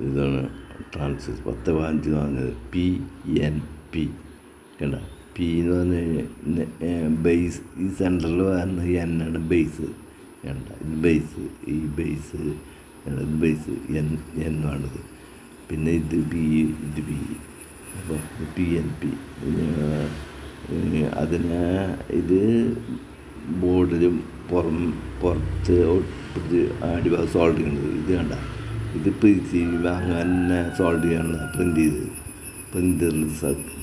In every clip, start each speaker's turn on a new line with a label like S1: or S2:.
S1: ഇതാണ് ട്രാൻസിസ്റ്റർ 1015 എന്ന് പറഞ്ഞത് PNP. കണ്ട, പി എന്ന് പറഞ്ഞ് ബേസ്, ഈ സെൻട്രൽ വരുന്ന എന്നാണ് ബേസ്. കണ്ട, ഇത് ബേസ്, ഈ ബേസ് ഇത് ബേസ് എന്നാണിത്. പിന്നെ ഇത് പി, ഇത് പി. അപ്പോൾ PNP. അതിന് ഇത് ബോർഡിലും പുറത്ത് ഒട്ടിച്ച് അടിഭാഗം സോൾവ് ചെയ്യുന്നത്. ഇത് കണ്ട, ഇത് PCB അങ്ങനെ സോൾവ് ചെയ്യാനുള്ള പ്രിൻ്റ് ചെയ്ത്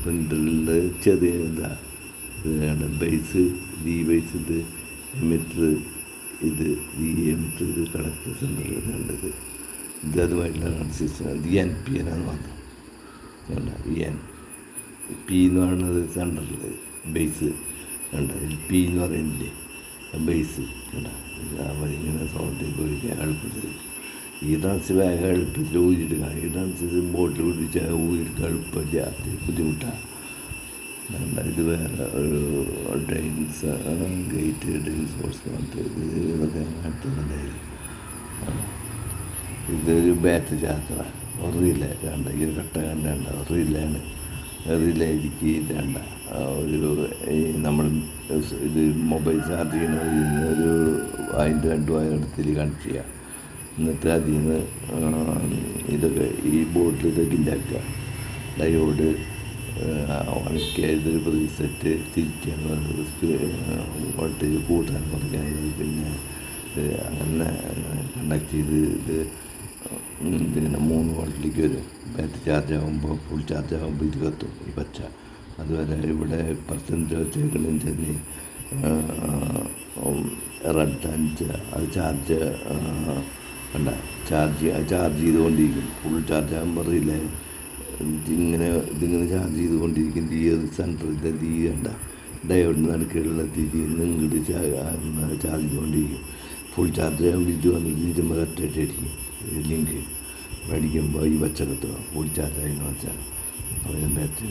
S1: പ്രിൻ്ററിൽ ചെറിയ ഇതാ. ഇത് കണ്ട, ബേസ്, ഈ ബേസ്, ഇത് എമിറ്റർ, ഇത് ഈ എമിറ്റർ, ഇത് കണക്ടർ സെൻറ്റർ കണ്ടത്. ഇത് അതുമായിട്ടുള്ള ട്രാൻസിസ്റ്റർ. ഇത് NP എന്നാണ് മാത്രം. കണ്ട, P എന്ന് പറയുന്നത് സെൻറ്ററിൽ ബേസ്. കണ്ട, P എന്ന് പറയുന്നില്ലേ ബേസ്. കണ്ട, ഇങ്ങനെ സോൾവ് ചെയ്ത് പോയിട്ട് എളുപ്പത്തിൽ ഈ ട്രാൻസിസ്റ്റർ വേഗം എളുപ്പത്തിൽ ഊരിയെടുക്കാം. ഈ ട്രാൻസിസ്റ്റർ ബോട്ടിൽ പിടിച്ചാൽ ഊരിയെടുക്കാൻ എളുപ്പമില്ല, ബുദ്ധിമുട്ടാണ്. ഇത് വേറെ ഒരു ഡ്രെയിൻസ്, ഗേറ്റ് ഡ്രെയിൻ സോഴ്സ് പറഞ്ഞിട്ട് ഇതൊക്കെ അടുത്തുണ്ടായിരുന്നു. ഇതൊരു ബാറ്ററി ചാർജറാണ്, റിലേ. കണ്ട, ഈ കട്ട കണ്ട റിലാണ്. റിലേക്ക് കണ്ട ഒരു നമ്മൾ ഇത് മൊബൈൽ ചാർജ് ചെയ്യുന്ന ഒരു അതിൻ്റെ 2 വയർ എടുത്തിൽ കണക്ട് ചെയ്യുക. എന്നിട്ട് അതിൽ നിന്ന് ഇതൊക്കെ ഈ ബോർഡിൽ ഇതൊക്കെ ഉണ്ടാക്കുക. ഡയോഡ് ഉണക്കിയ ഇതൊരു പ്രീസെറ്റ് തിരിക്കുക, വോൾട്ടേജ് കൂട്ടാൻ കുറയ്ക്കാൻ. പിന്നെ അങ്ങനെ കണ്ടക്ട് ചെയ്ത് ഇതിങ്ങനെ 3 വോൾട്ടിലേക്ക് വരും. ബാറ്ററി ചാർജ് ആകുമ്പോൾ, ഫുൾ ചാർജ് ആകുമ്പോൾ ഇത് കത്തും, ഈ പച്ച. അതുപോലെ ഇവിടെ പെർസെൻറ്റ് വെച്ചേക്കണമെന്ന് വെച്ചാൽ റെഡ് 5, അത് ചാർജ് കണ്ട, ചാർജ് ചെയ്തുകൊണ്ടിരിക്കും. ഫുൾ ചാർജ് ആകുമ്പോൾ റിലേ ഇതിങ്ങനെ ചാർജ് ചെയ്തുകൊണ്ടിരിക്കും. ഈ സെൻറ്ററിൻ്റെ കണ്ട, ഡയോഡിന് നടുക്കുള്ള ഇങ്ങോട്ട് ചാർജ് ചെയ്തുകൊണ്ടിരിക്കും. ഫുൾ ചാർജ് ആകുമ്പോൾ ഇത് വന്നിട്ട് ഇരുമ്പോൾ കറക്റ്റായിട്ടായിരിക്കും ലിങ്ക് മേടിക്കുമ്പോൾ ഈ പച്ച കത്തുക. ഫുൾ ചാർജ് ആയെന്ന് വെച്ചാൽ ബാറ്ററി,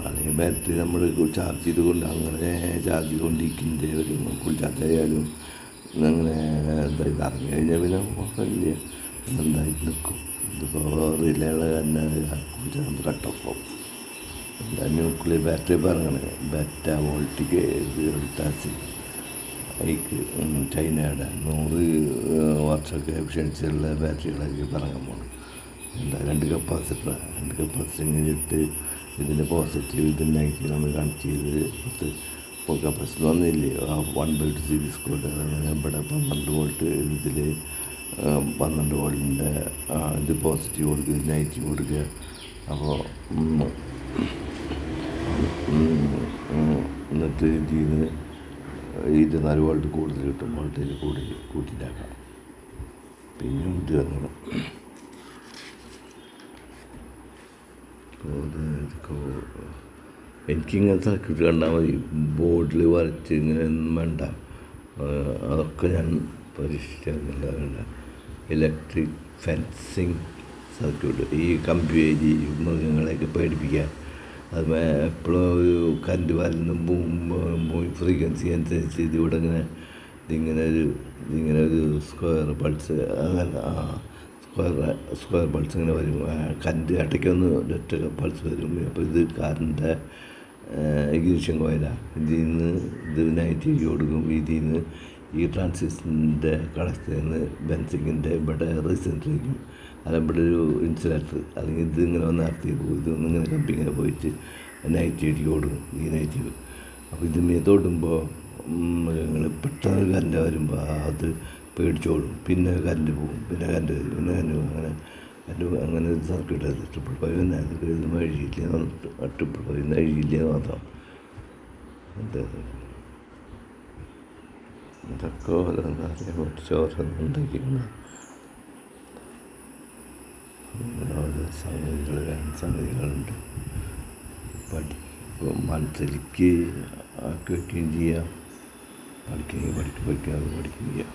S1: അല്ലെങ്കിൽ ബാറ്ററി നമ്മൾ ചാർജ് ചെയ്തുകൊണ്ട് അങ്ങനെ ചാർജ് ചെയ്തുകൊണ്ടിരിക്കുന്നത് ഒരു ഫുൾ ചാർജ് ആയാലും അങ്ങനെ ഇതായിട്ട് ഇറങ്ങി കഴിഞ്ഞാൽ പിന്നെ കുഴപ്പമില്ല, എന്തായിട്ട് നിൽക്കും. ഇതിപ്പോൾ റിലേയുള്ള തന്നെ കട്ടപ്പം. എന്താ ന്യൂക്ലിയർ ബാറ്ററി പറയണേ, ബെറ്റ വോൾട്ടിക്ക് എടുത്താൽ അതിക്ക് ചൈനയുടെ 100 വർഷമൊക്കെ എഫിഷ്യൻസിയുള്ള ബാറ്ററികളൊക്കെ പറയാൻ പോകണം. എന്താ 2 കപ്പാസിറ്റർ ഇട്ട് ഇതിൻ്റെ പോസിറ്റീവ് ഇതിൻ്റെ നെഗറ്റീവ് നമ്മൾ കണക്ട് ചെയ്ത് ഇപ്പോൾ കപ്പാസിറ്റർ വന്നില്ലേ 1/2 സീരീസ് കോഡ്. ഇവിടെ 12 വോൾട്ട്, ഇതിൽ 12 വോൾട്ടിൻ്റെ ഇത് പോസിറ്റീവ് കൊടുക്കുക, നെഗറ്റീവ് കൊടുക്കുക. അപ്പോൾ എന്നിട്ട് ഇതിൽ നിന്ന് 24 വോൾട്ട് കൂടുതൽ കിട്ടും, വോൾട്ടേജ് കൂട്ടിയിട്ടാക്കാം. പിന്നെ ഇത് വരണം എനിക്കിങ്ങനെ സർക്യൂട്ട് കണ്ടാൽ മതി, ബോർഡിൽ വരച്ച് ഇങ്ങനെ ഒന്നും വേണ്ട. അതൊക്കെ ഞാൻ പരീക്ഷിച്ചിരുന്നില്ല. ഇലക്ട്രിക് ഫെൻസിങ് സർക്യൂട്ട്, ഈ കമ്പ്യൂരി മൃഗങ്ങളെയൊക്കെ പേടിപ്പിക്കാൻ. അത് എപ്പോഴും ഒരു കറണ്ട് വരുന്ന ഫ്രീക്വൻസി അനുസരിച്ച് ഇതിവിടെ ഇതിങ്ങനെ ഒരു സ്ക്വയർ പൾസ്, അങ്ങനെ സ്ക്വയർ പൾസ് ഇങ്ങനെ വരും. കറണ്ട് ഇടയ്ക്കൊന്ന് ഒറ്റ പൾസ് വരും. അപ്പോൾ ഇത് കാറിൻ്റെ ഇഗ്നിഷൻ കോയിലാണ്. ഇതിൽ നിന്ന് ഇത് നെഗറ്റീവ് കൊടുക്കും. ഇതിൽ നിന്ന് ഈ ട്രാൻസിസ്റ്ററിൻ്റെ കണക്റ്റിൽ നിന്ന് ബെൻസിങ്ങിൻ്റെ ഇവിടെ റെസിസ്റ്ററിലേക്കും, അല്ല ഇവിടെ ഒരു ഇൻസുലേറ്റർ അല്ലെങ്കിൽ ഇത് ഇങ്ങനെ വന്ന് നടത്തി പോകും. ഇതൊന്നിങ്ങനെ കമ്പിങ്ങനെ പോയിട്ട് നെഗറ്റീവിലേക്ക് കൊടുക്കും, ഈ നെഗറ്റീവ്. അപ്പോൾ ഇത് തൊടുമ്പോൾ മൃഗങ്ങൾ പെട്ടെന്ന് കറണ്ട് വരുമ്പോൾ അത് പേടിച്ചോടും. പിന്നെ കറണ്ട് പോകും, പിന്നെ കറണ്ട് വരും, പിന്നെ കറണ്ട് പോകും. അങ്ങനെ ഒരു സർക്യൂട്ട് അത് 555 തന്നെ. അതൊക്കെ ഇതൊന്നും എഴുതിയില്ല, 555 എഴുതിയില്ല മാത്രം. ഇതൊക്കെ ഓരോന്ന് അറിയാൻ പറ്റിച്ച് ഓരോന്ന് ഉണ്ടാക്കിക്കണം. ഓരോ സംഗതികളുണ്ട്. മനസ്സിലേക്ക് ആക്കി വയ്ക്കുകയും ചെയ്യാം. പഠിക്കുകയും ചെയ്യാം.